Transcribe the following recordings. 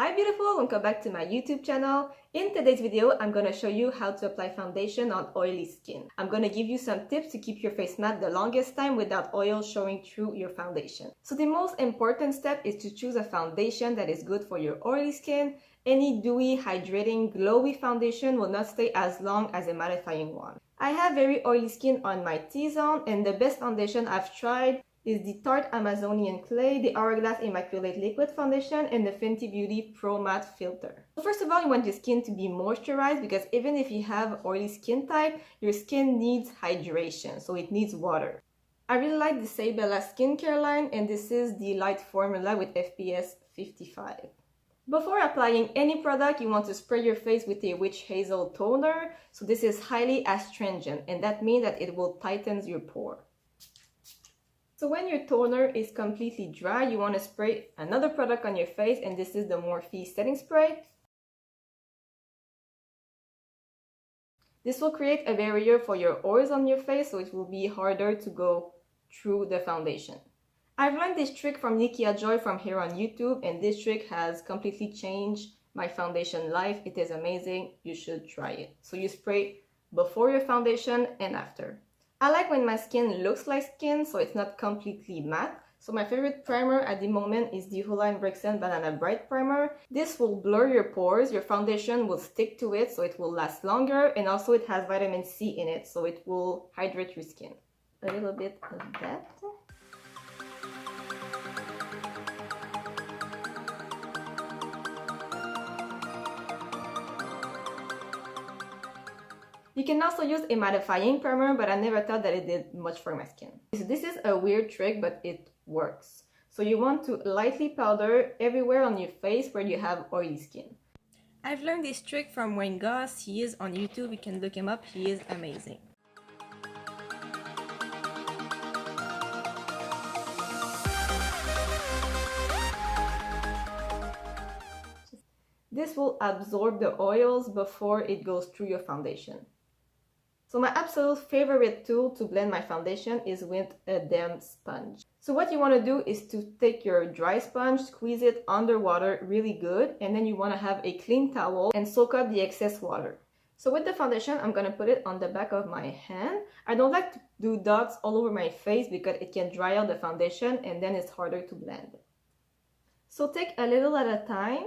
Hi beautiful, welcome back to my YouTube channel. In today's video, I'm going to show you how to apply foundation on oily skin. I'm going to give you some tips to keep your face matte the longest time without oil showing through your foundation. So the most important step is to choose a foundation that is good for your oily skin. Any dewy, hydrating, glowy foundation will not stay as long as a mattifying one. I have very oily skin on my T-zone, and the best foundation I've tried is the Tarte Amazonian Clay, the Hourglass Immaculate Liquid Foundation, and the Fenty Beauty Pro Matte Filter. So first of all, you want your skin to be moisturized because even if you have oily skin type, your skin needs hydration, so it needs water. I really like the Sei Bella skincare line, and this is the light formula with FPS 55. Before applying any product, you want to spray your face with a witch hazel toner. So this is highly astringent, and that means that it will tighten your pore. So when your toner is completely dry, you want to spray another product on your face, and this is the Morphe setting spray. This will create a barrier for your oils on your face, so it will be harder to go through the foundation. I've learned this trick from Nikia Joy from here on YouTube, and this trick has completely changed my foundation life. It is amazing. You should try it. So you spray before your foundation and after. I like when my skin looks like skin, so it's not completely matte. So my favorite primer at the moment is the Hoola & Brixen Banana Bright Primer. This will blur your pores, your foundation will stick to it, so it will last longer, and also it has vitamin C in it, so it will hydrate your skin. A little bit of that. You can also use a mattifying primer, but I never thought that it did much for my skin. So this is a weird trick, but it works. So you want to lightly powder everywhere on your face where you have oily skin. I've learned this trick from Wayne Goss. He is on YouTube, you can look him up, he is amazing. This will absorb the oils before it goes through your foundation. So my absolute favorite tool to blend my foundation is with a damp sponge. So what you want to do is to take your dry sponge, squeeze it underwater really good, and then you want to have a clean towel and soak up the excess water. So with the foundation, I'm going to put it on the back of my hand. I don't like to do dots all over my face because it can dry out the foundation and then it's harder to blend. So take a little at a time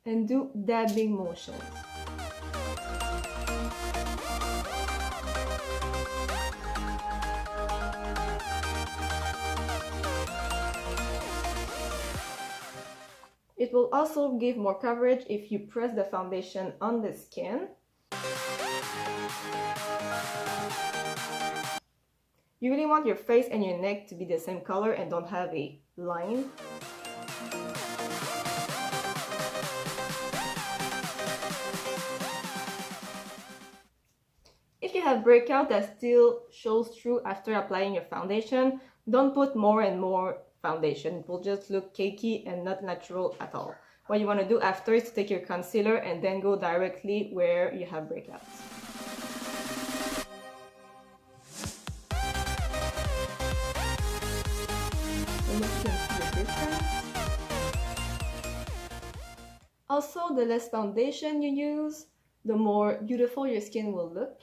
and do dabbing motions. It will also give more coverage if you press the foundation on the skin. You really want your face and your neck to be the same color and don't have a line. If you have breakout that still shows through after applying your foundation, don't put more and more foundation. It will just look cakey and not natural at all. What you want to do after is to take your concealer and then go directly where you have breakouts. Also, the less foundation you use, the more beautiful your skin will look.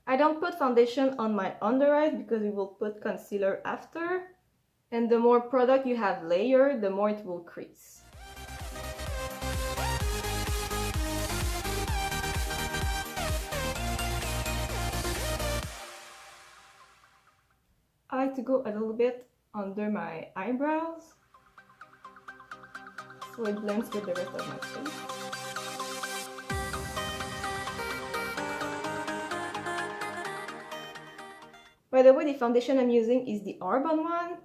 I don't put foundation on my under eyes because we will put concealer after, and the more product you have layered, the more it will crease. I like to go a little bit under my eyebrows so it blends with the rest of my face. By the way, the foundation I'm using is the Arbonne one.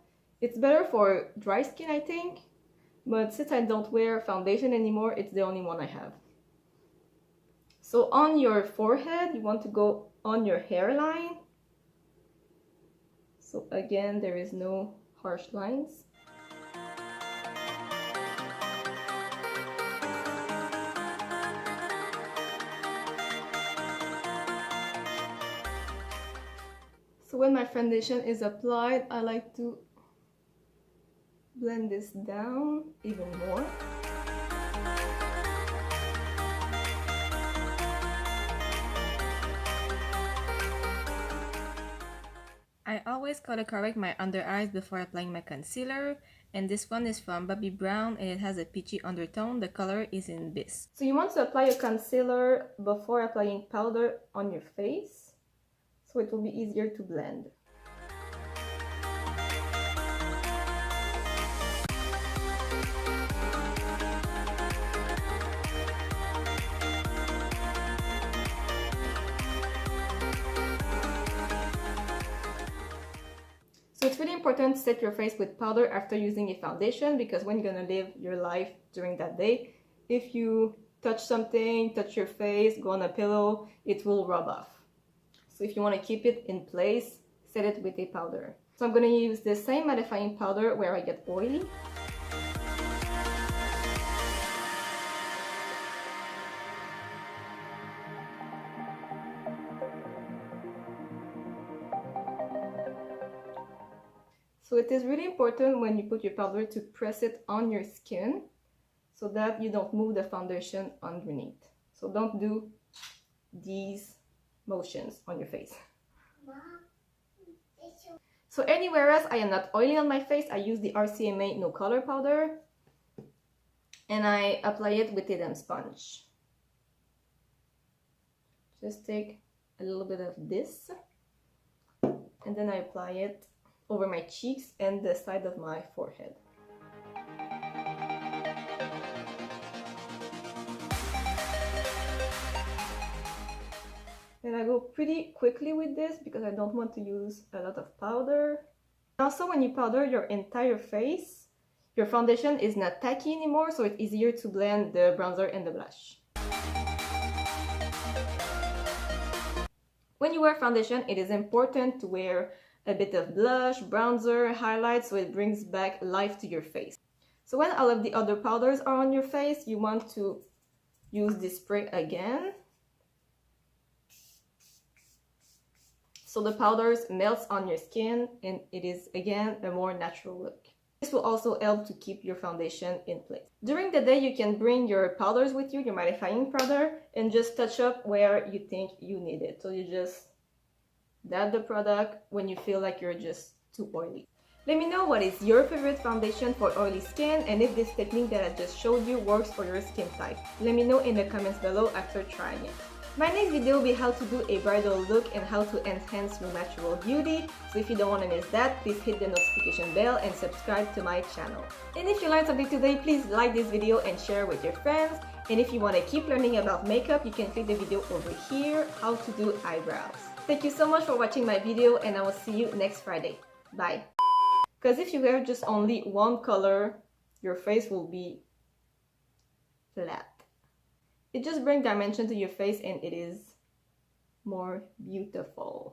It's better for dry skin, I think, but since I don't wear foundation anymore, it's the only one I have. So on your forehead, you want to go on your hairline. So again, there is no harsh lines. So when my foundation is applied, I like to blend this down even more. I always color correct my under eyes before applying my concealer, and this one is from Bobbi Brown and it has a peachy undertone. The color is in Bis. So you want to apply your concealer before applying powder on your face, so it will be easier to blend. So it's really important to set your face with powder after using a foundation, because when you're gonna live your life during that day, if you touch something, touch your face, go on a pillow, it will rub off. So if you want to keep it in place, set it with a powder. So I'm gonna use the same mattifying powder where I get oily. So it is really important when you put your powder to press it on your skin so that you don't move the foundation underneath. So don't do these motions on your face. So anywhere else I am not oily on my face, I use the RCMA No Color Powder and I apply it with a damp sponge. Just take a little bit of this and then I apply it over my cheeks and the side of my forehead. And I go pretty quickly with this because I don't want to use a lot of powder. Also, when you powder your entire face, your foundation is not tacky anymore, so it's easier to blend the bronzer and the blush. When you wear foundation, it is important to wear a bit of blush, bronzer, highlight, so it brings back life to your face. So when all of the other powders are on your face, you want to use this spray again. So the powders melts on your skin and it is again a more natural look. This will also help to keep your foundation in place. During the day, you can bring your powders with you, your mattifying powder, and just touch up where you think you need it. So you just dab the product when you feel like you're just too oily. Let me know what is your favorite foundation for oily skin and if this technique that I just showed you works for your skin type. Let me know in the comments below after trying it. My next video will be how to do a bridal look and how to enhance your natural beauty. So if you don't want to miss that, please hit the notification bell and subscribe to my channel. And if you learned something today, please like this video and share with your friends. And if you want to keep learning about makeup, you can click the video over here, how to do eyebrows. Thank you so much for watching my video and I will see you next Friday. Bye. Because if you wear just only one color, your face will be flat. It just brings dimension to your face and it is more beautiful.